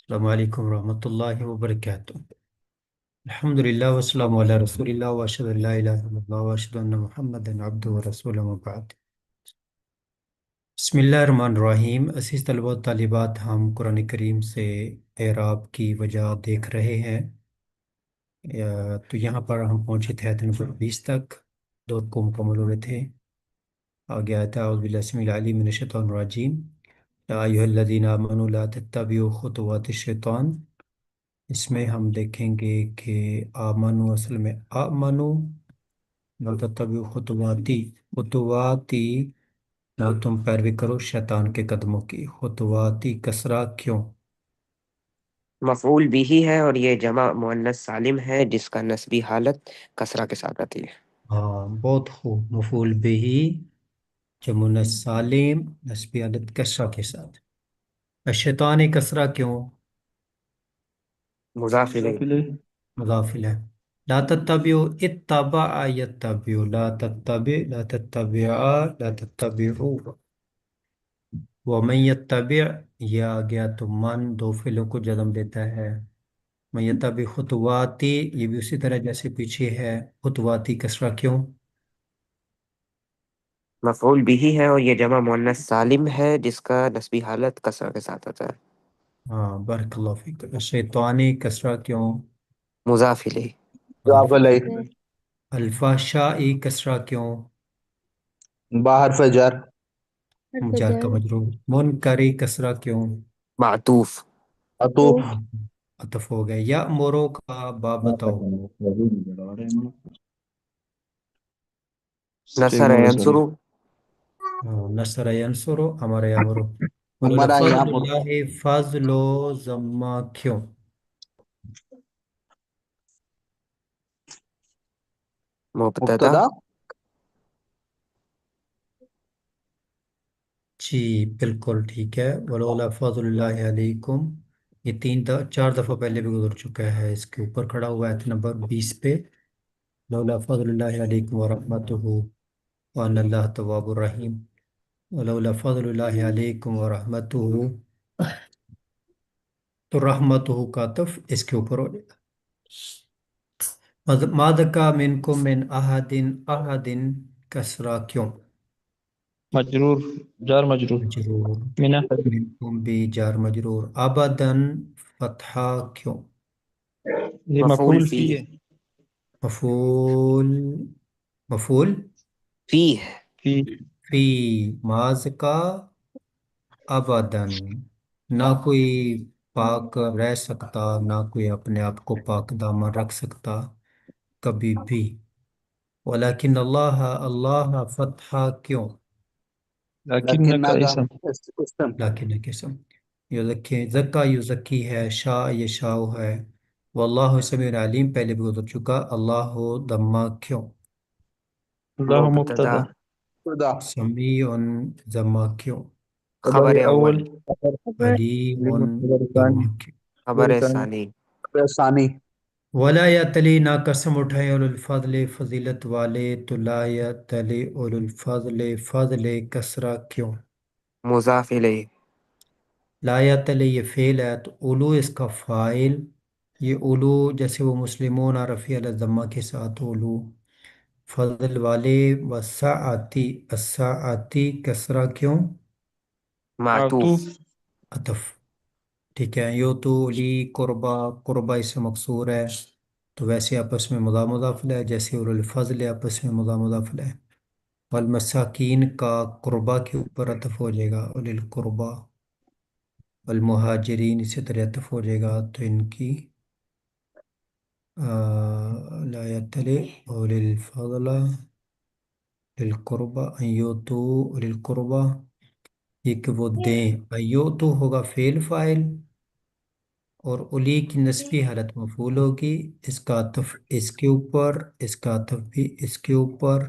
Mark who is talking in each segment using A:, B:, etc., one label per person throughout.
A: السلام علیکم ورحمۃ اللہ وبرکاتہ۔ الحمد للہ والسلام علی رسول اللہ واشهد ان لا الہ الا اللہ واشهد ان محمد عبدہ ورسولہ و بعد۔ بسم اللہ الرحمن الرحیم۔ عزیز طلبہ و طالبات، ہم قرآن کریم سے اعراب کی وجہ دیکھ رہے ہیں۔ تو یہاں پر ہم پہنچے تھے آیت نمبر 20 تک، دو کو مکمل ہوئے تھے۔ آگے آتا ہے اعوذ باللہ السمیع العلیم من الشیطان الرجیم، یا ایھا الذین آمنوا لا تتبعوا خطوات الشیطان۔ اس میں ہم دیکھیں گے کہ آمنو اصل میں آمنو، لا تتبعوا خطواتی نہ تم پیروی کرو شیطان کے قدموں کی۔ خطواتی کسرہ کیوں؟
B: مفعول بھی ہے اور یہ جمع مؤنث سالم ہے جس کا نسبی حالت کسرہ کے ساتھ آتی ہے۔
A: ہاں بہت خوب، مفعول بہ جمع سالم نسبی عدد کسرہ کے ساتھ۔ الشیطان کسرہ کیوں؟
B: مضاف الیہ۔
A: مضاف ہے۔ لا تتبعوا اتبع یتبعوا، لا تتبع لا تتبعا لا تتبعوا، ومن یتبع، یہ آ گیا تو من دو فعلوں کو جزم دیتا ہے۔ من یتبع خطواتی، یہ بھی اسی طرح جیسے پیچھے ہے۔ خطواتی کسرہ کیوں؟
B: مفعول بھی ہے اور یہ جمع مؤنث سالم ہے جس کا نسبی حالت کسرہ کے ساتھ آتا ہے۔
A: ہاں بارک اللہ فیک۔ شیطانی کسرہ کیوں؟
B: مضاف الیہ۔
A: مضاف
C: جواب علیہ
A: ہے۔ الفحشائی کسرہ کیوں؟
C: باہر فجر
A: جار کا مجرور۔ منکری کسرہ کیوں؟
B: معطوف۔
C: عطوف
A: عطف ہو گیا۔ یا مورو کا باب بتاؤ۔
B: نصر ینصر۔
A: نصر ینصر، امر یامر۔
C: ہمارا
A: فضل
C: یامر
A: اللہ فضل و ضمہ کیوں؟
B: مبتدا۔
C: مبتدا
A: جی بالکل ٹھیک ہے۔ ولولا فضل اللہ علیکم، یہ چار دفعہ پہلے بھی گزر چکا ہے، اس کے اوپر کھڑا ہوا ہے آیت نمبر 20 پہ۔ لولا فضل اللہ علیکم ورحمتہ وان اللہ تواب الرحیم۔ ولولا فضل اللہ علیکم ورحمتہ، تو رحمتہ کا عطف اس کے اوپر ہو جائے گا۔ مادکا منکم من احد، احد کسرہ کیوں؟
D: مجرور، جار مجرور،
A: مجرور۔
D: من أحد،
A: منکم بھی جار مجرور۔ ابداً فتحہ کیوں؟
D: یہ
B: مفعول
D: مفعول
B: فی
D: فی ہے۔
A: مفعول، مفعول
B: فی ہے۔
D: فی
A: فی ماض کا ابداً، نہ کوئی پاک رہ سکتا، نہ کوئی اپنے آپ کو پاک دامن رکھ سکتا کبھی بھی۔ ولیکن اللہ، اللہ فتحہ کیوں؟
D: لیکن
C: لیکن
D: کا
C: کا
D: اسم،
C: اسم
A: لیکن قسم، یزکی زکا یزکی ہے، شاء یہ شاء ہے۔ واللہ سمیع علیم پہلے بھی گزر چکا۔ اللہ دمہ کیوں؟
D: اللہ
B: مبتدا۔
D: مبتدا،
C: خدا
A: سمیع ضمہ کیوں؟
D: خبر
B: خبر
D: اول،
B: اول۔
A: علیم
D: خبر ثانی،
A: ضمہ کیوں؟
D: خبر
B: خبر
D: ثانی،
B: ثانی۔
C: ثانی
A: ولا یتلی، نہ قسم اٹھائے اولو الفضل فضیلت والے، تو لا یتلی اولو الفضل فضل کسرہ کیوں؟
B: مضاف الیہ۔
A: لا یتلی یہ فعل ہے تو اولو اس کا فاعل، یہ اولو جیسے وہ مسلمون رفیع الضمہ کے ساتھ اولو، فضل والے، وسعتی السعتی کسرہ کیوں؟
B: معطوف۔
D: معطوف،
A: عطف، ٹھیک ہے۔ یو تو لی قربا، قربا اس سے مقصور ہے تو ویسے آپس میں مضاف مضاف ہے، جیسے اولو الفضل آپس میں مضاف مضاف ہے۔ والمساکین کا قربا کے اوپر عطف ہو جائے گا، اولی القربا۔ والمہاجرین اسی طرح عطف ہو جائے گا تو ان کی لا یتلی اولی الفضل للقربا ایوتو للقربا، یہ کہ وہ دیں، ایوتو ہوگا فعل فاعل اور اولی کی نسبی حالت مفعول ہوگی، اس کا عطف اس کے اوپر، اس کا عطف بھی اس کے اوپر،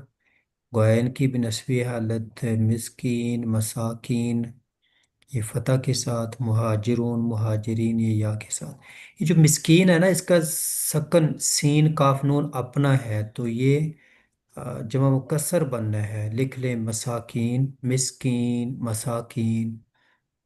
A: گویا ان کی بھی نسبی حالت مسکین مساکین یہ فتح کے ساتھ، مہاجرون مہاجرین یہ یا کے ساتھ۔ یہ جو مسکین ہے نا، اس کا سکن سین کاف نون اپنا ہے تو یہ جمع مکسر بننا ہے، لکھ لیں مساکین مسکین مساکین،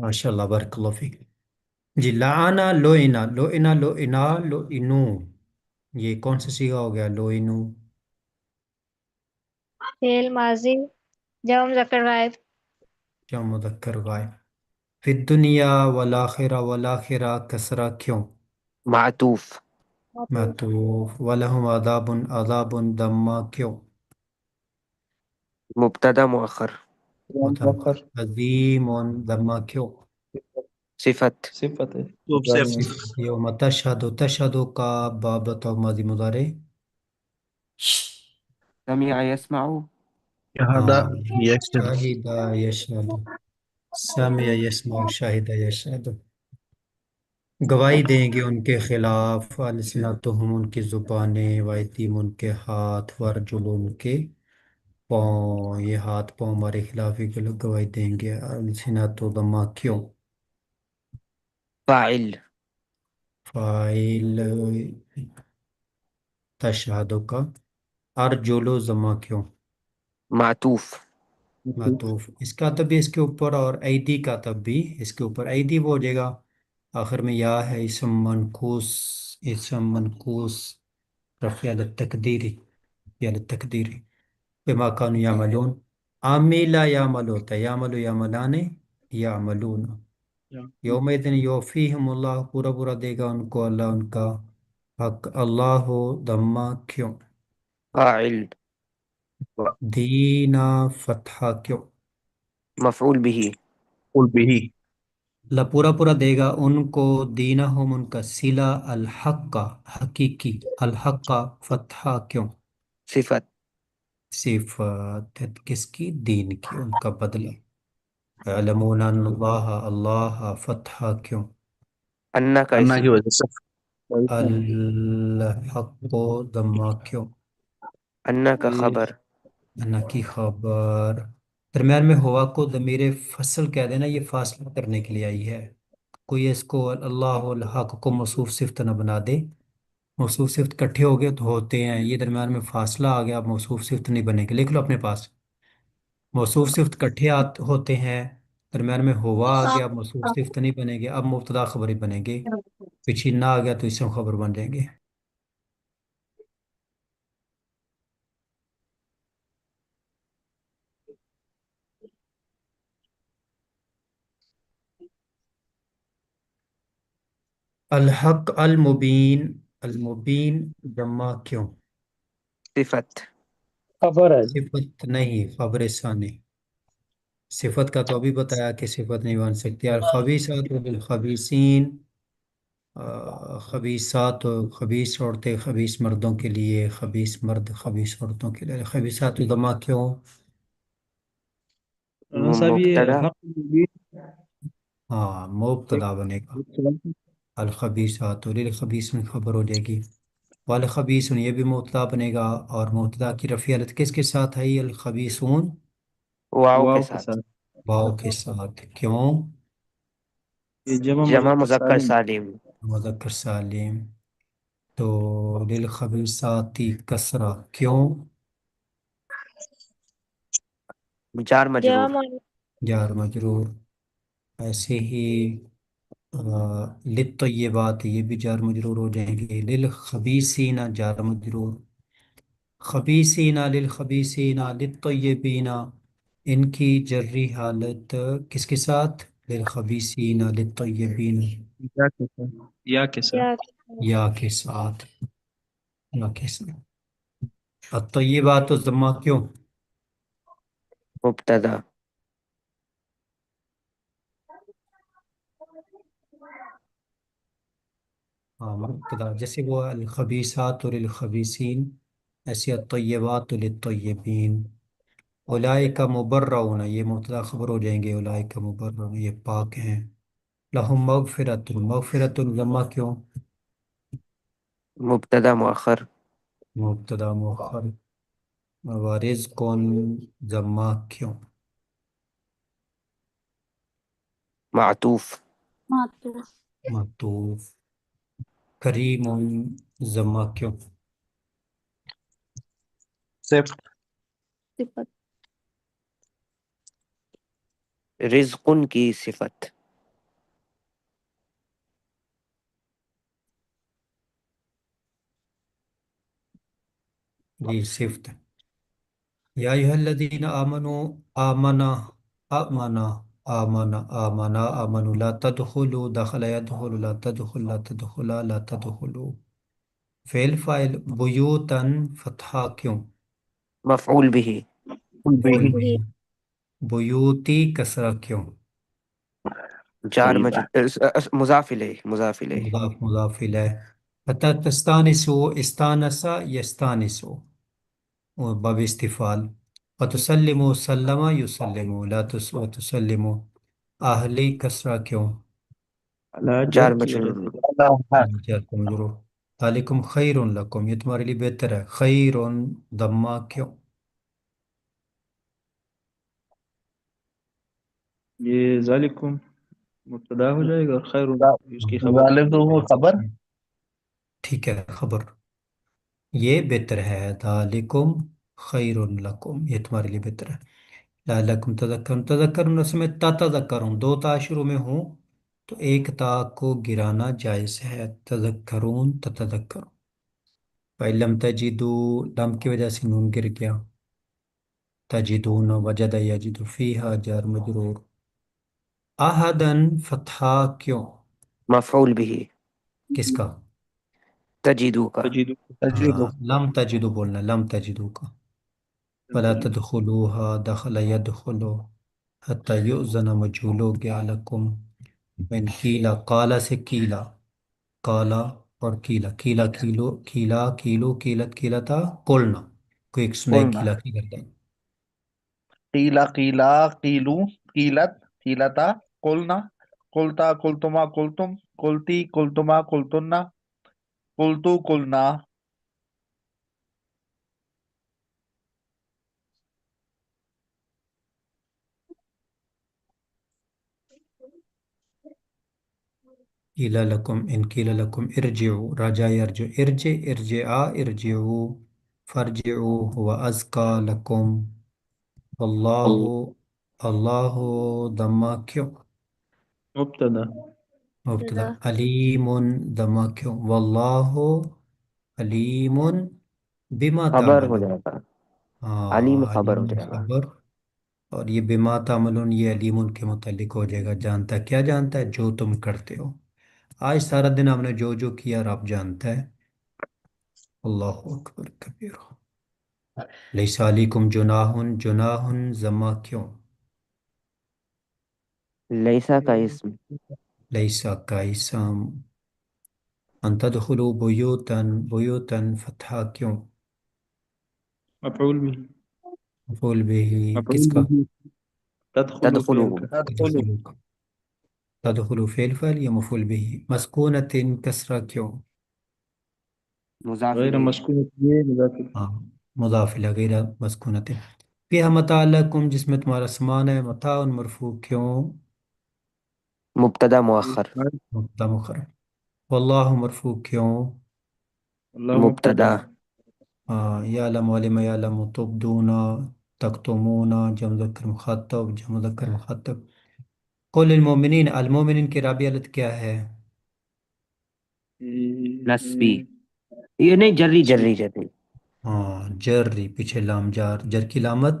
A: ماشاء اللہ بارک اللہ فیک. جی لعنا لوئنا لوئنا لوئنا لوئنو، یہ کون سا صیغہ ہو گیا لوئنو؟
E: فعل ماضی جمع مذکر غائب.
A: کیا مذکر غائب. فی الدنیا والآخرہ والآخرہ کسرہ کیوں؟
B: معطوف.
A: معطوف. ولہم عذاب عذاب دمہ کیوں؟
B: مبتدا مؤخر.
A: متأخر. عظیم دمہ کیوں؟
B: صفت.
D: صفت ہے
C: تو
D: جار
C: صرف
D: مجرور.
A: یوم تشہد تشہد کا باب تو ماضی مضارع.
B: سمع يسمع.
C: شہادہ
A: ہاں
C: یشہد
A: شاہد یشہد. سامع یسمع شاہد یشہد. گواہی دیں گے ان کے خلاف السنتہم ان کی زبانیں وایدیم ان کے ہاتھ ورجل ان کے پاؤں، یہ ہاتھ پاؤں ہمارے خلاف ہی گواہی دیں گے. السنت و دمہ کیوں؟
B: فاعل.
A: فاعل تشہد کا. ارجل ضمہ کیوں؟
B: معطوف.
A: معطوف. اس کا تب بھی اس کے اوپر اور ایدی کا تب بھی اس کے اوپر ایدی وہ ہو جائے گا. آخر میں یا ہے اسم منقوص. اسم منقوص رفع علی التقدیری یا التقدیری بما کانوا یعملون. عاملہ یعمل ہوتا ہے یعمل یعملان یعملون. یوم دن یوفیہم اللہ پورا پورا دے گا ان کو اللہ ان کا حق. اللہ دمہ کیوں؟
B: فاعل.
A: دینا فتحہ کیوں؟
B: مفعول به.
C: قل بھی
A: اللہ پورا پورا دے گا ان کو. دینہم ان کا صلہ الحق کا حقیقی الحق کا فتحہ کیوں؟
B: صفت.
A: صفت کس کی؟ دین کی ان کا بدلہ. یعلمون ان اللہ اللہ فتحہ کیوں؟
B: انا کا
C: اللہ کی
B: اسم.
C: وجہ سے
A: الحق دمہ کیوں؟
B: انا کا خبر.
A: انا کی خبر. درمیان میں ہوا کو ضمیر فصل کہہ دینا، یہ فاصلہ کرنے کے لیے آئی ہے. کوئی اس کو اللہ الحق کو موصوف صفت نہ بنا دے. موصوف صفت کٹھے ہو گئے تو ہوتے ہیں، یہ درمیان میں فاصلہ آ گیا، اب موصوف صفت نہیں بنے گی. لکھ لو اپنے پاس. موصوف صفت کٹھے ہوتے ہیں، درمیان میں ہوا آ گیا، اب موصوف صفت نہیں بنے گے، اب مبتدا خبر ہی بنے گے. پیچھے نہ آ گیا تو اسم خبر بن جائیں گے. الحق المبین. المبین جمع کیوں؟
B: صفت.
D: خبر ہے.
A: صفت نہیں خبر ثانی. صفت کا تو ابھی بتایا کہ صفت نہیں بن سکتی. الخبیثات للخبیثین. خبیثات خبیث عورتیں خبیث مردوں کے لیے، خبیث مرد خبیث عورتوں کے لیے. خبیثات دمہ کیوں؟
D: صاحب یہ
B: مبتدا.
D: حق مبین
A: ہاں مبتدا بنے گا. الخبیثات للخبیث میں خبر ہو جائے گی. والخبیثون یہ بھی مبتدا بنے گا، اور مبتدا کی رفعیت کس کے ساتھ ہے؟ الخبیثون
B: واو کے
D: واو کے
B: ساتھ.
D: ساتھ.
A: واو کے ساتھ. کیوں؟
D: یہ جمع
B: جمع
D: مذکر
B: مذکر
D: سالم.
B: سالم.
A: مذکر سالم. تو للخبیثات کسرہ کیوں؟
B: جار مجرور.
E: جمع
A: جار مجرور. ایسے ہی للطیبات یہ بھی جار مجرور ہو جائیں گے. للخبیثین جار مجرور. خبیثین للخبیثین للطیبین ان کی جری حالت کس کے ساتھ؟ للخبیثین للطیبین
D: یا کے ساتھ. یا کے ساتھ.
E: یا
A: یا کے ساتھ. یا کے ساتھ. الطیبات ضمہ کیوں؟
B: مبتدا.
A: ہاں مبتدا. جیسے وہ الخبیثات للخبیثین، ایسے الطیبات للطیبین. اولئک مبرؤون یہ مبتدا خبر ہو جائیں گے. اولئک مبرؤون یہ پاک ہیں. لہم مغفرۃ. مغفرۃ ضمہ کیوں؟
B: مبتدا مؤخر.
A: مبتدا مؤخر. ورزق ضمہ کیوں؟
B: معطوف.
A: معطوف. کریم ضمہ کیوں؟
C: صرف
E: صفت.
B: رزق کی صفت.
A: جی صفت ہے۔ یا ایھا الذین آمنوا آمنا آمنا آمنا آمنا آمنوا لا تدخلوا دخل يدخل لا تدخل لا تدخلا لا تدخلوا فعل فاعل بیوتن فتحہ کیوں؟
B: مفعول به،
A: مفعول
C: به
A: بھی بیوتی کسرہ کیوں؟
B: جار مجرور، مضاف الیہ، مضاف الیہ،
A: مضاف مضاف الیہ۔ حتی تستانسوا استانسا یستانسو اور باب استفال۔ وتسلموا سلم یسلم لا وتسلموا اہلی کسرہ کیوں؟
D: على
B: جار
D: جر
B: مجرور،
A: جار کو مجرور۔ ذالکم خیر لکم یہ تمہارے لیے بہتر ہے، خیر ضمہ کیوں؟
D: یہ ذالکم مبتدا ہو جائے گا اور خیر اس کی خبر۔
C: ظالم تو وہ خبر
A: ٹھیک ہے خبر، یہ بہتر ہے، ذالکم خیر لکم یہ تمہارے لیے بہتر ہے۔ لعلکم تذکرون، تذکرون اس میں تا تذکرون دو تا شروع میں ہوں تو ایک تا کو گرانا جائز ہے، تذکرون تتذکرون۔ فَإِن تجدو لم کی وجہ سے نون گر گیا، تجدون وجد یجد فیہا جار مجرور۔ احدن فتحہ کیوں؟
B: مفعول به،
A: کس کا؟
B: تجدو کا،
D: تجید
C: تجرید
A: لم تجدو بولنا، لم تجدو کا۔ فلا تدخلوها دخل يدخلو حتی یؤذن مجهول ہو گیا لکم من کیلا، قالا سے کیلا، کالا اور کیلا، کیلا کیلو کیلا کیلو کیلت کیلتا قلنا، کوئی ایک سنائی
C: قلنا
A: کیلا کی کرتا ہے۔
C: قیلا قیلا قیلو قیلت قیلتا قلنا قلتا قلتما قلتم قلتی قلتما قلتنا قلتو قلنا
A: قیل لکم ان قیل لکم ارجعوا راجع یرجع ارجع ارجعا ارجعوا فرجعوا هو ازکا لکم اللہ اللہ دمہ کیوں؟
D: مبتدا
A: مبتدا علیم دمہ کیوں؟ واللہ علیم بما
B: خبر ہو
A: تعملون۔
B: جائے گا، علیم خبر ہو
A: علیم
B: جائے گا۔
A: خبر، اور یہ بما تعملون یہ علیم کے متعلق ہو جائے گا، جانتا ہے کیا؟ جانتا ہے جو تم کرتے ہو۔ آج سارا دن ہم نے جو جو کیا رب جانتا ہے۔ اللہ اکبر کبیر۔ لیس علیکم جناح جناح ضمہ کیوں؟
B: لیسا کا اسم،
A: لیسا کا اسم۔ ان تدخلوا بیوتا بیوتا فتحہ کیوں؟
D: مفعول به،
A: مفعول بھی کس
D: مفعول
A: کا؟
D: به تدخلوا
B: تدخلوا،
D: فعل کا،
C: تدخلوا
A: تدخلوا کا۔ تدخلوا فعل فعل یا مفعول بھی؟ مسکونۃ کسرہ کیوں؟
B: مضاف
D: غیر
B: الیہ،
D: مسکون یہ مضاف
A: ہاں مضاف الی غیر مسکونۃ۔ فیہا متاع لکم جس میں تمہارا سامان ہے، متاع مرفوع کیوں؟
B: مبتدا مؤخر،
D: الیہ،
A: مبتدا مؤخر۔ واللہ مرفوع کیوں؟
D: اللہ مبتدا
B: مبتدا،
A: یعلم علم یعلم تبدون تکتمون جمع مذکر مخاطب جمع مذکر مخاطب۔ قل المومنین، المومنین کی رابع حالت کیا ہے؟
B: نسبی، یہ نہیں جری جری جری،
A: جری پیچھے لام جار، جر کی علامت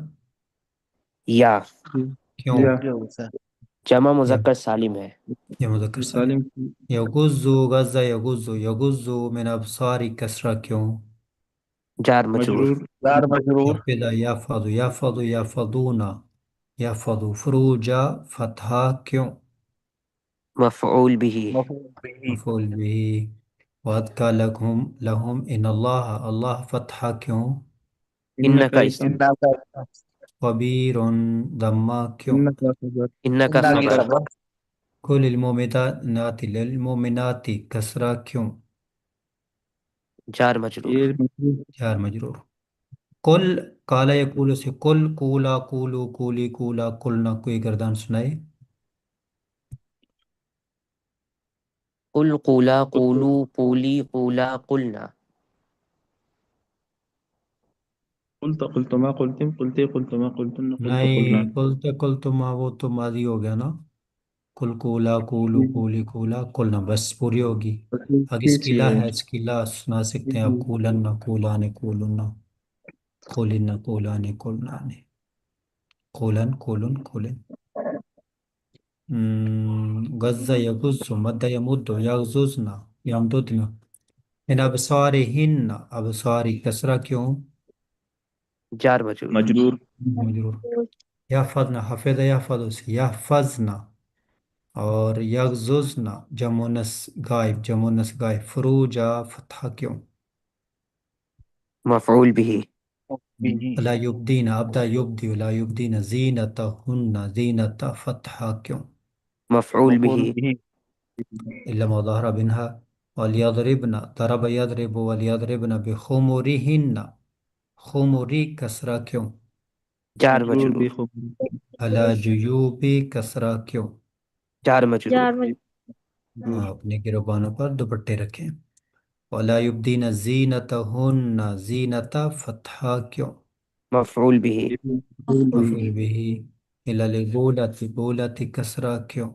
B: یا
A: کیوں؟
D: یا
B: جمع
A: یا
B: مذکر سالم ہے،
A: یا مذکر سالم۔
D: سالم
A: یغض غض یغض یغض من ابصار کسرہ کیوں؟
B: جار مجرور،
D: مجرور
C: دار مجرور
A: یحفظ یحفظ یحفظ یحفظون یحفظ فروجا فتحہ کیوں؟
B: مفعول به،
C: مفعول به
A: مفعول بھی۔ وَأَذْكَى لَهُمْ لَهُمْ إِنَّ اللَّهَ اللہ فتحہ کیوں؟
B: ان کا
D: اسم،
B: اسم،
C: انکا
A: خبیر ضمہ کیوں؟
D: انکا خبر،
B: ان کا
C: انکا کی
B: خبر،
C: خبر
A: کل المومنات للمومنات کسرہ کیوں؟
B: جار مجرور،
D: یہ مجرور
A: جار مجرور۔ کل کالا یقول سے کل کولا کولو کولی کولا کلنا، کوئی گردان سنائے؟
B: قل قولا قولوا قولی قولا قلنا،
D: قلت قلتما قلتم قلتے قلتما قلتن قلت قلنا،
A: نہیں کل تم وہ تو ماضی ہو گیا نا، کل کولا کولو کولی کولا کلنا بس پوری ہوگی۔ اگر اس کی لا ہے اس کی لا سنا سکتے ہیں آپ، کولن نہ کولا نے کولنا۔ قولن قولان قولنان قولن قولن قولن غز یغز مد یمد یغززنا یمددنا ان ابصارهن ابصاری کسرہ کیوں
B: جار مجرور
D: مجرور
A: مجرور یحفظنا حفظ یحفظ سے یحفظنا اور یغززنا جمع نس غائب فروجا فتحہ کیوں
B: مفعول به
A: ولا یبدین ابدا یبدی ولا یبدین زینتہن زینت فتحہ کیوں
B: مفعول به
A: الا ما ظهر منها وليضربن ضرب يضرب وليضربن بخمرهن خمری کسرہ کیوں
B: جار
D: مجرور
B: مجرور
D: بخبر
A: علی جیوب کسرہ کیوں
B: جار مجرور
E: جار مجرور
A: اپنے گروبانوں پر دوپٹے رکھیں ولا یبدین زینتہن زینت فتحہ کیوں
B: مفعول به
A: مفعول به الا لبولت بولت کسرہ کیوں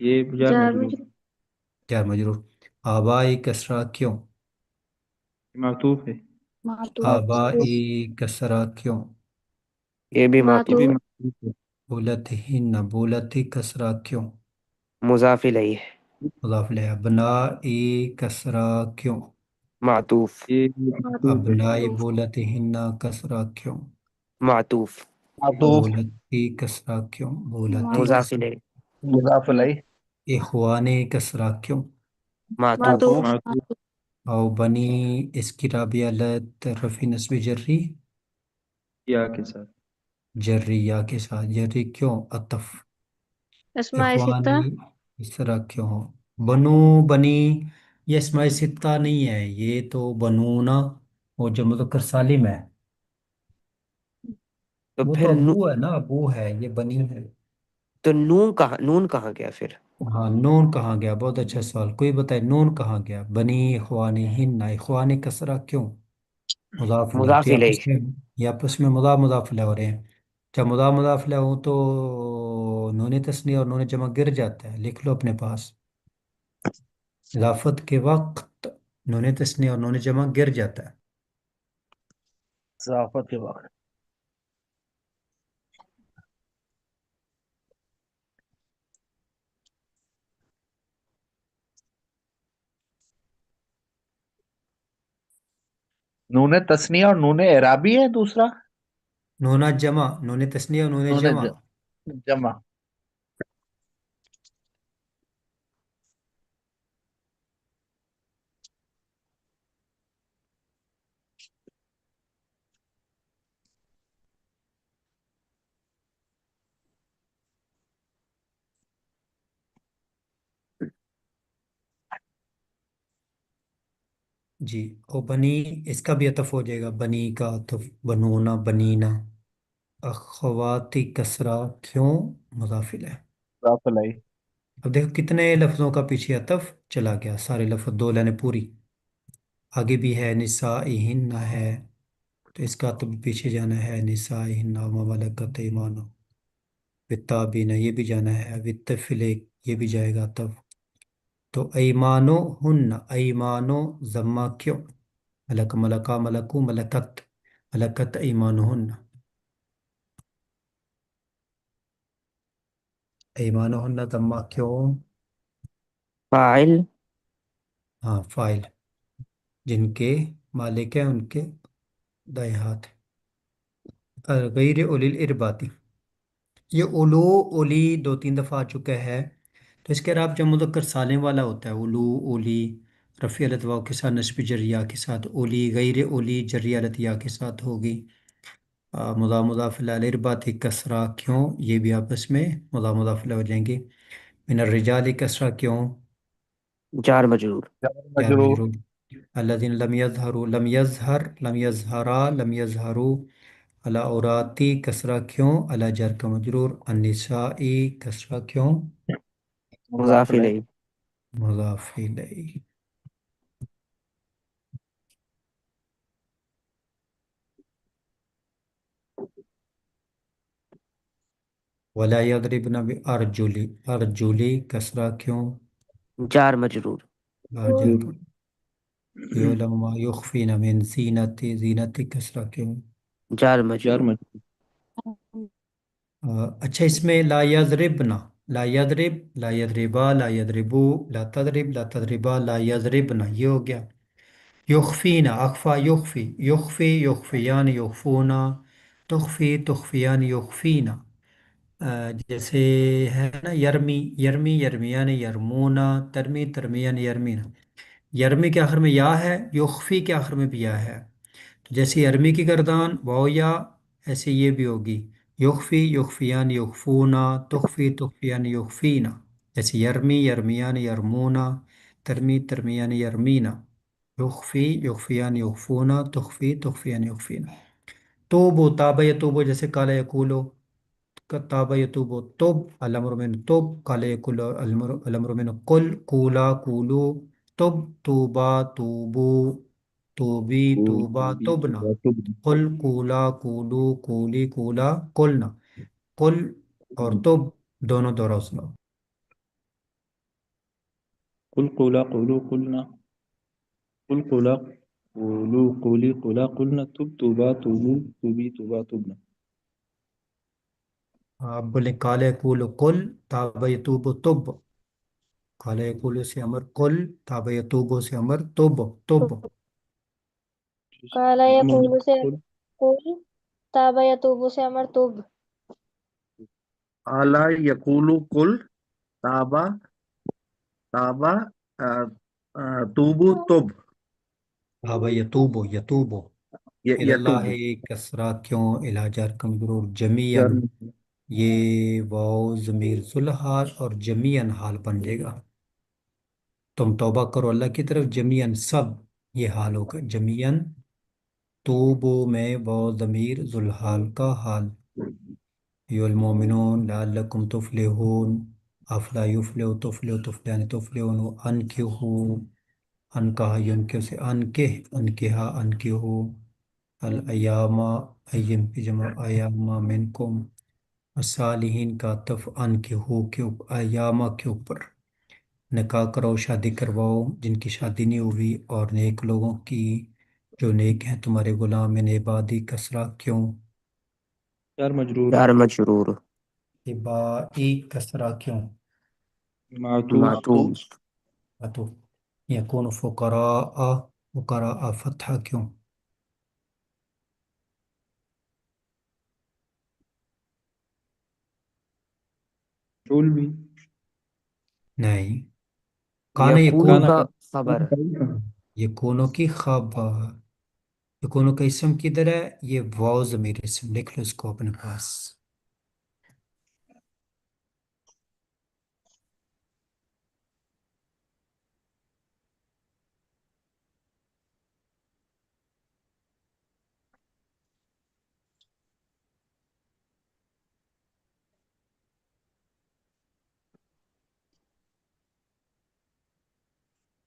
D: یہ جار
E: جار
D: مجرور
E: مجرور
A: جار مجرور آبائی کسرہ کیوں
D: معطوف ہے
E: معطوف
A: آبائی کسرہ کیوں
B: یہ بھی معطوف
E: معطوف
A: بولتہن بولتی کسرہ کیوں
B: مضاف الیہ
A: مضاف الیہ ابنائی کسرہ کیوں
B: معطوف
D: یہ
A: ابنائی بولتہن کسرہ کیوں
B: معطوف
C: معطوف
A: بولتی کسرہ کیوں بولتی
B: مضاف
A: کسرہ
B: الیہ
C: مضاف علیہ
A: اخوانے کسرہ کیوں
B: معطوف
E: معطوف
D: معطوف
A: او بنی اس کی رابعہ رفی نسب جری
D: یا کے ساتھ
A: جری یا کے ساتھ جری کیوں عطف
E: اسماء ستہ
A: اخوانی اس طرح کیوں ہو بنو بنی یہ اسماء ستہ نہیں ہے یہ تو بنونا وہ جو مذکر سالم ہے
B: تو
A: وہ تو
B: پھر
A: ابو ہے نا ابو ہے یہ بنی ہے
B: تو نون کہاں گیا پھر
A: ہاں نون کہاں گیا بہت اچھا سوال کوئی بتائے نون کہاں گیا بنی اخوانی ہن اخوانی کسرہ کیوں مضاف الیہ تو
B: مضاف الیہ
A: یہ آپس میں مضاف الیہ ہو رہے ہیں جب مضاف الیہ ہو تو نون تثنیہ اور نون جمع گر جاتا ہے لکھ لو اپنے پاس اضافت کے وقت نون تثنیہ اور نون جمع گر جاتا ہے
C: ضعفت کے وقت نون تسنیہ اور نون اعرابی ہے دوسرا
A: نون جمع نون تثنیہ اور نون
C: نون
A: جمع
C: جمع
A: جی اور بنی اس کا بھی عطف ہو جائے گا بنی کا عطف بنونا بنینا اخواتی کسرہ کیوں مضاف الیہ
C: مضاف علیہ
A: اب دیکھو کتنے لفظوں کا پیچھے عطف چلا گیا سارے لفظ دو لائنیں پوری آگے بھی ہے نسائہن ہے تو اس کا عطف پیچھے جانا ہے نسائہن وما ملکت ایمانہم بالتابعین یہ بھی جانا ہے بالطفل یہ بھی جائے گا عطف تو ایمانو ہن ایمانو ضمہ کیوں ملک ملکا ملکو ملکت ملکت ایمانو ہن ایمانو ہن ضمہ کیوں
B: فاعل
A: ہاں فائل جن کے مالک ہیں ان کے دائیں ہاتھ غیر اولی الارباتی یہ اولو اولی دو تین دفعہ آ چکا ہے تو اس کے عراب جب مذکر سالم والا ہوتا ہے اولو اولی رفیع الاتواء کے ساتھ نسب جریا کے ساتھ اولی غیر اولی جریا الاتیا کے ساتھ ہوگی مضاف الیہ ارباتی کسرہ کیوں یہ بھی آپس میں مضاف الیہ ہو جائیں گے من الرجال کسرہ کیوں
B: جار مجرور
A: جار
C: مجرور
A: مجرور الذین لم یظہروا لم یظہرا لم یظہروا علی اوراتی کسرہ کیوں علی جر کا مجرور النسائی کسرہ کیوں
B: مضاف الیہ
A: مضاف الیہ ولا یضربن بارجلی ارجلی کسرہ کیوں
B: جار مجرور
A: جر کا یعلم ما یخفین من زینت، زینت کسرہ کیوں؟
B: جار
D: جار
B: مجرور
D: مجرور
A: اچھا اس میں لا یضربنا، لا یضرب، لا یضربا، لا یضربو، لا تضرب، لا تضربا، لا یضربنا، یہ ہو گیا۔ یخفینا، اخفا یخفی، یخفی یخفیان یخفونا، تخفی تخفیان یخفینا۔ جیسے ہے نا یرمی، یرمی یرمیان یرمونا، ترمی ترمیان یرمینا۔ یرمی کے آخر میں یا ہے، یخفی کے آخر میں بھی یا ہے، تو جیسے یرمی کی گردان واو یا، ایسے یہ بھی ہوگی یخفی یخفیان یخفونا، تخفی تخفیان یخفینا۔ جیسے یرمی یرمیان یرمونا، ترمی ترمیان یرمینا، یخفی یخفیان یخفونا، تخفی تخفیان یخفینا۔ توبو تابع یتوبو، جیسے کالا یقولو، تابع یتوبو توب، الامر من توب، کالا یقولو الامر من قل، کولا کولو، توب توبا توبو، توبی توبا تبنا، قل کولا کولو کولی کولا قلنا۔ قل اور تب دونوں دوہراؤ سناؤ۔
D: قل قولا قولوا قلنا قل قولا قولوا قولي قولا قلنا تب توبا توبوا توبي توبا تبنا
A: آپ بولیں کالا یقولو قل، تابع یتوبو تب، کالا یقولو سے امر قل، تابع یتوبو سے امر تب، تب۔
E: کالا یقول سے
D: قل
E: قل، تابا یتوب سے امر توب،
C: اعلی یقولو کل، تابا تابا توبو تب،
A: تابع یتوبو، یتوبو اللہ
C: یتوبو
A: کسرا کیوں، علاجار کمزور جمیعاً،
D: جار مجرور
A: یہ واو ضمیر ذوالحال اور جمیعاً حال بن جائے گا۔ تم توبہ کرو اللہ کی طرف، جمیعاً سب، یہ حال ہوگا جمیعاً۔ توبو میں واو ضمیر ذوالحال کا حال۔ ایھا المؤمنون لعلکم تفلحون، افلا یفلح تفلح تفلحان تفلحون، انکحوا، انکحا ینکحو سے انکح، انکحا انکحو، الایام، ایم کی جمع ایاما منکم، الصالحین کا عطف انکحو کے اوپر، ایاما کے اوپر۔ نکاح کرو، شادی کرواؤ جن کی شادی نہیں ہوئی، اور نیک لوگوں کی جو نیک ہیں تمہارے غلام، من عبادی کسرا کیوں،
D: جار مجرور
B: جار مجرور
A: عبادی کسرا کیوں،
D: معطوف
B: معطوف
A: تو یکون فقراء، فقراء فتحہ کیوں،
D: مفعول بھی
A: نہیں، کان
B: یکون
A: یکون،
B: کا خبر
A: یکونوں کی خبر، یکونوں کا اسم کدھر ہے، یہ واو ضمیر اسم، لکھ لو اس کو اپنے پاس۔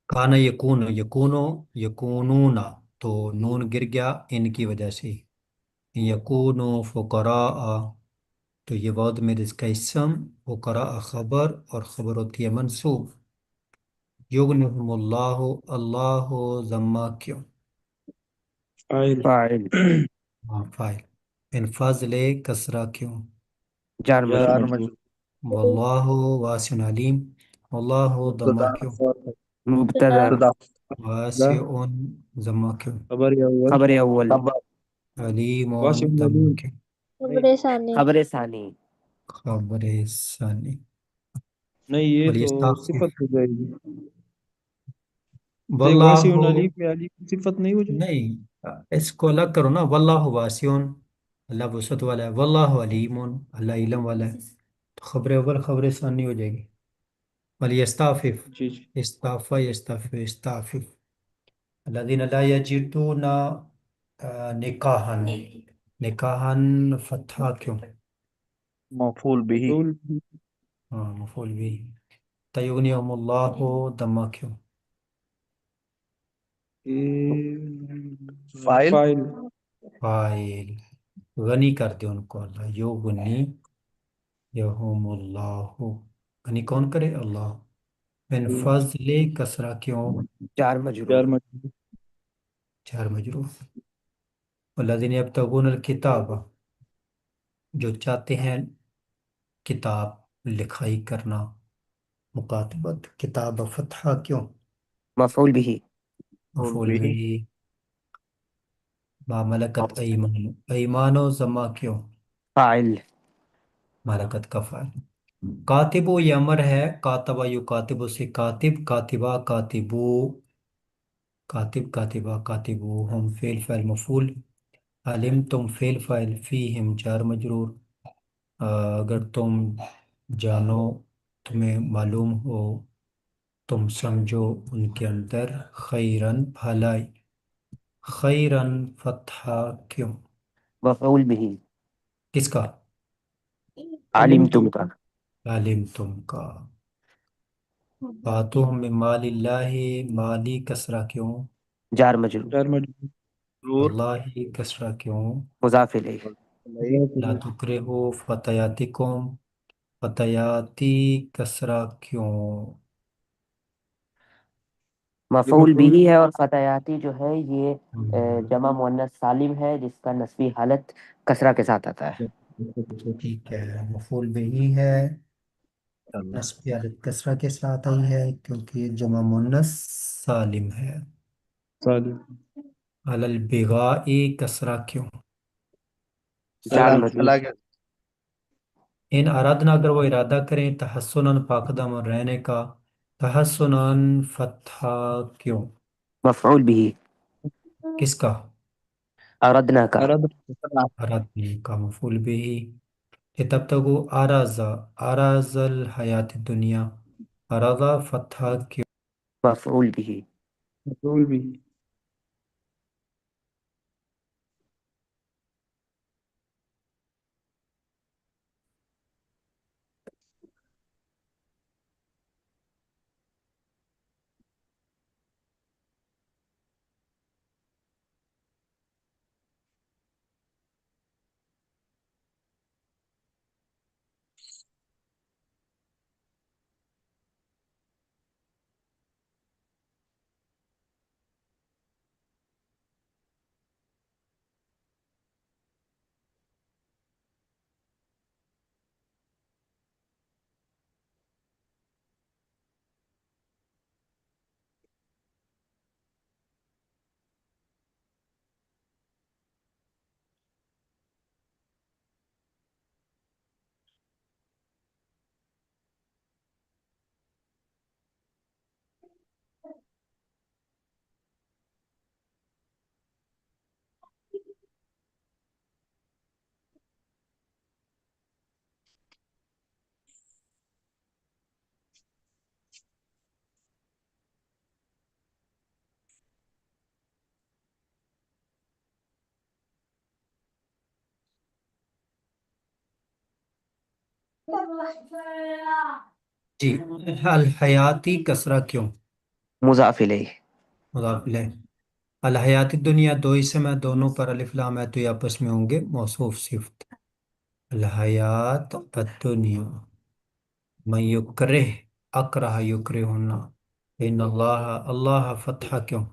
A: کانا یکون، یکونو یکونون، تو نون گر گیا ان کی وجہ سے، یکونو فقراء، تو یہ بعد میں اس کا اسم، فقراء خبر، اور خبر ہوتی ہے منصوب۔ یغنہم اللہ، اللہ ضمہ کیوں،
D: فاعل
B: فاعل
A: ہاں فائل، ان فضل کسرہ کیوں،
B: جار
D: جار
C: جار
B: مجرور
D: مجرور
C: مجرور
A: واللہ واسع علیم، واللہ ضمہ
C: مبتدا
A: کیوں،
B: مبتدا
C: مبتدا
A: واسع ضمہ کیوں،
D: خبر اول
B: خبر اول
C: خبر
A: علیم
D: واسع
A: ضمہ
D: علیم
A: کیوں،
E: خبر ثانی،
B: خبر ثانی
A: خبر ثانی،
D: نہیں یہ تو
A: ولیستغفر،
D: صفت ہو جائے گی نہیں
A: واللہ،
D: واسع علیم میں علی کی صفت نہیں ہو جائے گی
A: نہیں اس کو الگ کرو نا، واللہ واسع، اللہ وسعت والا ہے، واللہ علیم، اللہ علم والا ہے، تو خبر اول خبر ثانی ہو جائے گی۔ ولیستعفف،
D: جی جی
A: استعفا یستعفف، استعفف، الذین لا یجدون نکاحا، نکاحا فتحہ کیوں،
C: مفعول به
D: مفعول
A: ہاں مفعول بھی، تیغنیہم اللہ دمہ کیوں،
C: فاعل
D: فاعل
A: فاعل، غنی کر دے ان کو اللہ، یغنی یہم اللہ، غنی کون کرے، اللہ، من فضل کسرہ کیوں؟
B: جار مجرور
D: جار مجرور
A: جار مجرور. والذین یبتغون الکتاب، جو چاہتے ہیں کتاب لکھائی کرنا، مکاتبت. کتاب فتحہ کیوں؟
B: مفعول بھی
A: مفعول بھی. ما ملکت ایمان، ایمانو زما کیوں؟
B: فاعل
A: ملکت کا فعل. کاتب و یمر ہے، کاتبہ یو کاتب سے کاتب، کاتبہ کاتبو، کاتب کاتبہ کاتبو ہم فعل فاعل مفعول. علم تم فعل فاعل، فیہم جار مجرور. اگر تم جانو، تمہیں معلوم ہو، تم سمجھو ان کے اندر خیرن بھلائی. خیرن فتحہ کیوں؟
B: مفعول بھی
A: کس کا؟
B: عالم تم کا
A: علم تم کا. فاتوہم من مال اللہ، مالی کسرہ کیوں؟
B: جار مجرور
D: جار مجرور
C: ضرور
A: اللہ کسرہ کیوں؟
B: مضاف الیہ
A: لا تکرہو فتیاتکم، فتیاتی کسرہ کیوں؟
B: مفعول بھی ہے، اور فتیاتی جو ہے یہ جمع مؤنث سالم ہے جس کا نسبی حالت کسرہ کے ساتھ آتا ہے.
A: ٹھیک ہے، مفعول بھی ہے، نسب عدد کسرہ کے ساتھ آئی ہے کیونکہ یہ جمع مؤنث سالم ہے.
D: سالم
A: علی البغاء کسرہ کیوں؟
B: جار
C: اللہ
B: مجرور
C: اللہ کے
A: ان ارادنا، اگر وہ ارادہ کریں تحسناً پاک دامن رہنے کا، تحسناً فتحہ کیوں؟
B: مفعول بھی
A: کس کا؟
B: اردنا کا
D: ارد
A: ارادنے کا مفعول بھی. کہ تب تک وہ آراز الحیات الدنیا، ارادہ فتحہ کیوں؟
B: مفعول بھی
D: مفعول بھی
A: جی. الحیاتی کسرہ کیوں؟
B: مضاف الیہ
A: مضاف الیہ. الحیات الدنیا دو اسم ہے، دونوں پر الف لام ہے تو یہ آپس میں ہوں گے موصوف صفت. الحیات الدنیا. من یکرہ، اکرہ یکرہ ہونا. ان اللہ، اللہ فتحہ کیوں؟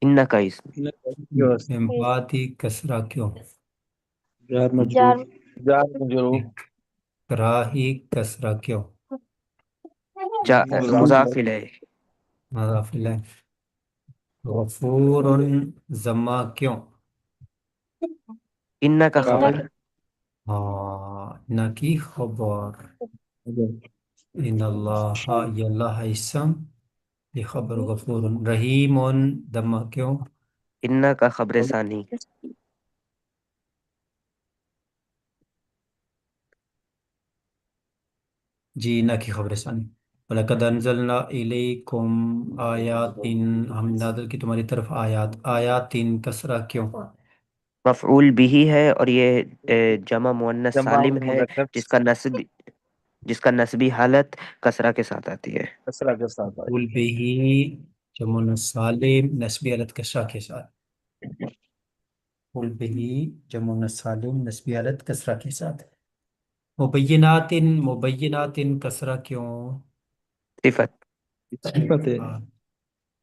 B: ان کا اسم
A: من بعد کسرہ کیوں؟
D: جار مجرور
E: جار
C: جار مجرور
A: کراہی کسرہ کیوں؟
B: مضاف الیہ
A: مضاف الیہ. غفور ضمہ کیوں؟
B: ان کا خبر
A: ہاں، نہ کی خبر. ان اللہ، یہ اللہ اسم، یہ خبر. غفور رحیم ضمہ کیوں؟
B: ان کا خبر ثانی
A: جی، نہ کی خبر ثانی. وَلَقَدْ أَنزَلْنَا إِلَيْكُمْ آیَاتٍ، ہم نے نازل کی تمہاری طرف آیات. آیات کسرہ کیوں؟
B: مفعول بھی ہے، اور یہ جمع مؤنث
C: جمع
B: سالم ہے
C: مذکر
B: جس کا نسبی حالت کسرہ کے ساتھ آتی ہے.
C: کسرہ کے ساتھ آئی.
A: مفعول به جمع سالم نسبی حالت کسرہ کے ساتھ. مفعول به جمع سالم نسبی حالت کسرہ کے ساتھ. مبینات، مبینات کسرہ کیوں؟
B: صفت
D: صفت ہے
A: ہاں،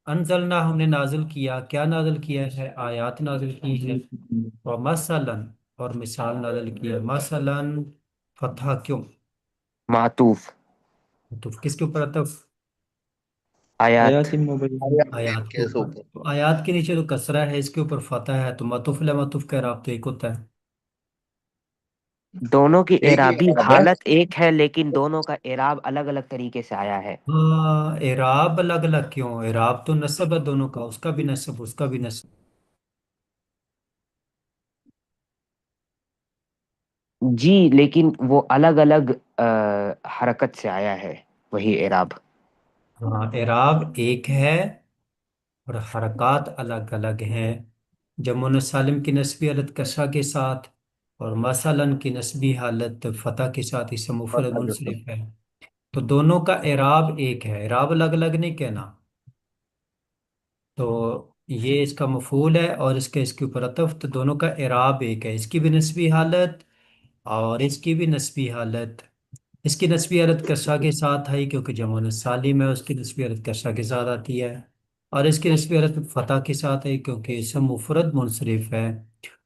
A: انزلنا ہم نے نازل کیا، کیا نازل کیا ہے؟ آیات نازل کی ہے، اور مثلا اور مثال نازل کی ہے۔ مثلا فتح کیوں؟
B: معطوف
A: تو کس کے اوپر عطف؟
B: آیات
D: آیات مبینہ
C: آیات
A: آیات کے
C: کے
A: اوپر۔
C: اوپر
A: تو آیات کے نیچے تو کسرہ ہے، اس کے اوپر فتح ہے، تو معطوف معطوف کا اعراب تو ایک ہوتا ہے۔
B: دونوں کی
C: ایک ہی
B: اعرابی
C: جواب ہے۔
B: حالت ایک ہے، لیکن دونوں کا اعراب الگ الگ طریقے سے آیا ہے۔
A: ہاں، اعراب الگ الگ کیوں؟ اعراب تو نسب ہے دونوں کا، اس کا بھی نسب اس کا بھی نسب۔
B: جی لیکن وہ الگ الگ حرکت سے آیا ہے وہی اعراب۔
A: ہاں، اعراب ایک ہے اور حرکات الگ الگ ہیں۔ جمع سالم کی نسبی حالت کسرہ کے ساتھ، اور مثلاً کی نسبی حالت فتح کے ساتھ، اس سے مفرد
C: فتح کے ساتھ۔
A: منصرف ہے۔ تو دونوں کا اعراب ایک ہے، اعراب الگ الگ نہیں کہنا۔ تو یہ اس کا مفعول ہے اور اس کے اوپر عطف، تو دونوں کا اعراب ایک ہے، اس کی بھی نسبی حالت اور اس کی بھی نسبی حالت۔ اس کی نسبی حالت کسرہ کے ساتھ آئی کیونکہ جمع سالم ہے، اس کی نسبی حالت کسرہ کے ساتھ آتی ہے، اور اس کی نسبی حالت فتح کے ساتھ آئی کیونکہ اسم مفرد منصرف ہے،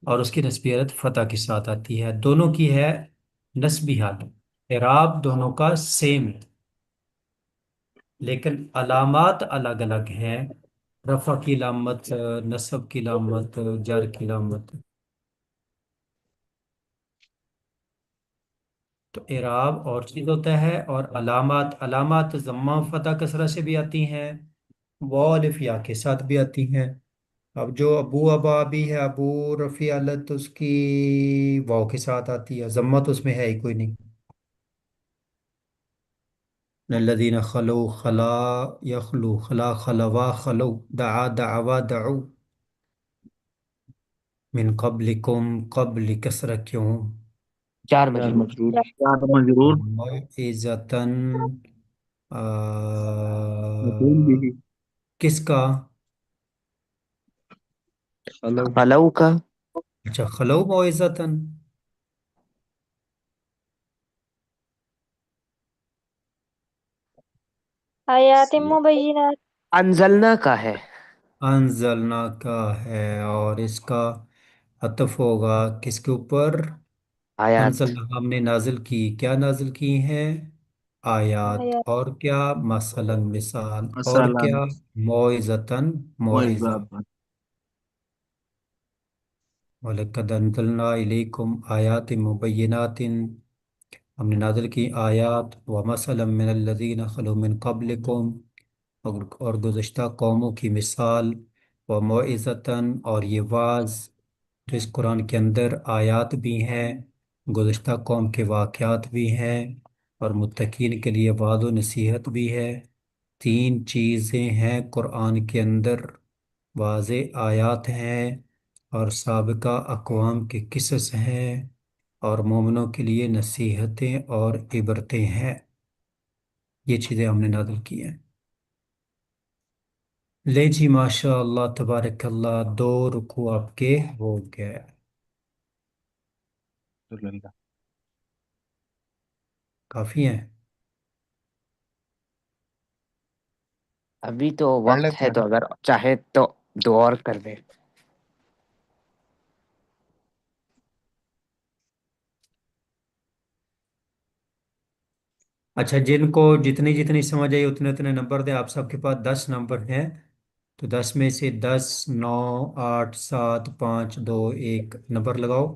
A: اور اس کی نسبی حالت فتح کے ساتھ آتی ہے۔ دونوں کی ہے نسبی حالت، اعراب دونوں کا سیم ہے، لیکن علامات الگ الگ ہیں۔ رفع کی علامت، نصب کی علامت، جر کی علامت۔ تو اعراب اور چیز ہوتا ہے، اور علامات، علامات ضمہ فتح کسرہ سے بھی آتی ہیں، واو الف یا کے ساتھ بھی آتی ہیں۔ اب جو ابو ابا بھی ہے، ابو رفیع علت اس کی واو کے ساتھ آتی ہے، ضمہ تو اس میں ہے ہی کوئی نہیں۔ الذین خلو خلا یخلو خلا خلوا خلو دعا دعوا دعو من قبلکم، قبل کسرہ کیوں؟
B: جار
D: جار
B: مجرور۔
D: مجرور۔
C: یاد مجرور۔
A: موعظتاً،
D: مفعول بھی
A: کس کا؟
D: خلو۔
B: فلو کا۔
A: اچھا، خلو موعظتاً۔
E: آیات مبینات،
B: انزلنا کا ہے۔
A: انزلنا کا ہے، اور اس کا عطف ہوگا کس کے اوپر؟
B: آیات۔
A: انزلنا ہم نے نازل کی، کیا نازل کی ہیں؟ آیات،
E: آیات
A: اور کیا؟ مثلا مثال، اور
C: مثلا
A: کیا؟ موعظتاً موعظہ۔
C: معذب۔
A: وَلَقَدْ أَنزَلْنَا إِلَيْكُمْ آيَاتٍ مُبَيِّنَاتٍ، ہم نے نازل کی آیات، وَمَثَلًا مِّنَ الَّذِينَ خَلَوْا مِن قَبْلِكُمْ، اور گزشتہ قوموں کی مثال، وَمَوعِظَةً، اور یہ واعظ، تو اس قرآن کے اندر آیات بھی ہیں، گزشتہ قوم کے واقعات بھی ہیں، اور متقین کے لیے وعظ و نصیحت بھی ہے۔ تین چیزیں ہیں قرآن کے اندر، واضح آیات ہیں، اور سابقہ اقوام کے قصص ہیں، اور مومنوں کے لیے نصیحتیں اور عبرتیں ہیں۔ یہ چیزیں ہم نے نازل کی ہیں۔ لے جی، ماشاء اللہ تبارک اللہ، 2 رکوع آپ کے ہو گئے، کافی ہیں۔
B: ابھی تو
C: پڑھ
B: وقت
C: لیتے
B: ہے،
C: ہیں
B: تو
C: نا۔
B: اگر چاہے تو دو اور کر دیں۔
A: اچھا، جن کو جتنی جتنی سمجھ آئی اتنے اتنے نمبر دیں، آپ سب کے پاس 10 نمبر ہیں، تو 10 میں سے 10، 9، 8، 7، 5، 2، 1 نمبر لگاؤ،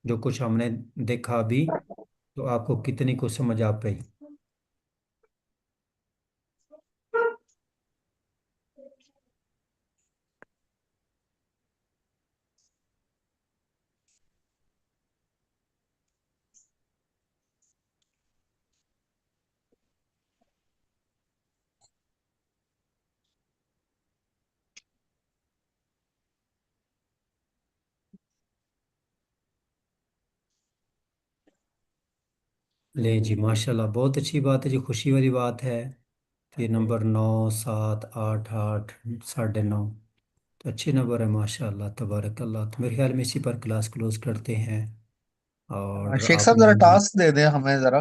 A: جو کچھ ہم نے دیکھا ابھی، تو آپ کو کتنی کو سمجھ آ پئی؟ لیں جی، ماشاءاللہ، بہت اچھی بات ہے جی، خوشی والی بات ہے۔ تو یہ نمبر 9، 7، 8، 8، 9.5، تو اچھے نمبر ہے ماشاءاللہ تبارک اللہ۔ تو میرے خیال میں اسی پر کلاس کلوز کرتے ہیں، اور
C: شیخ
A: آپ
C: صاحب ذرا
A: لوگ،
C: ٹاسک دے دیں ہمیں ذرا۔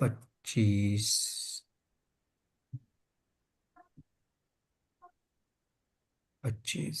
A: 25। 25,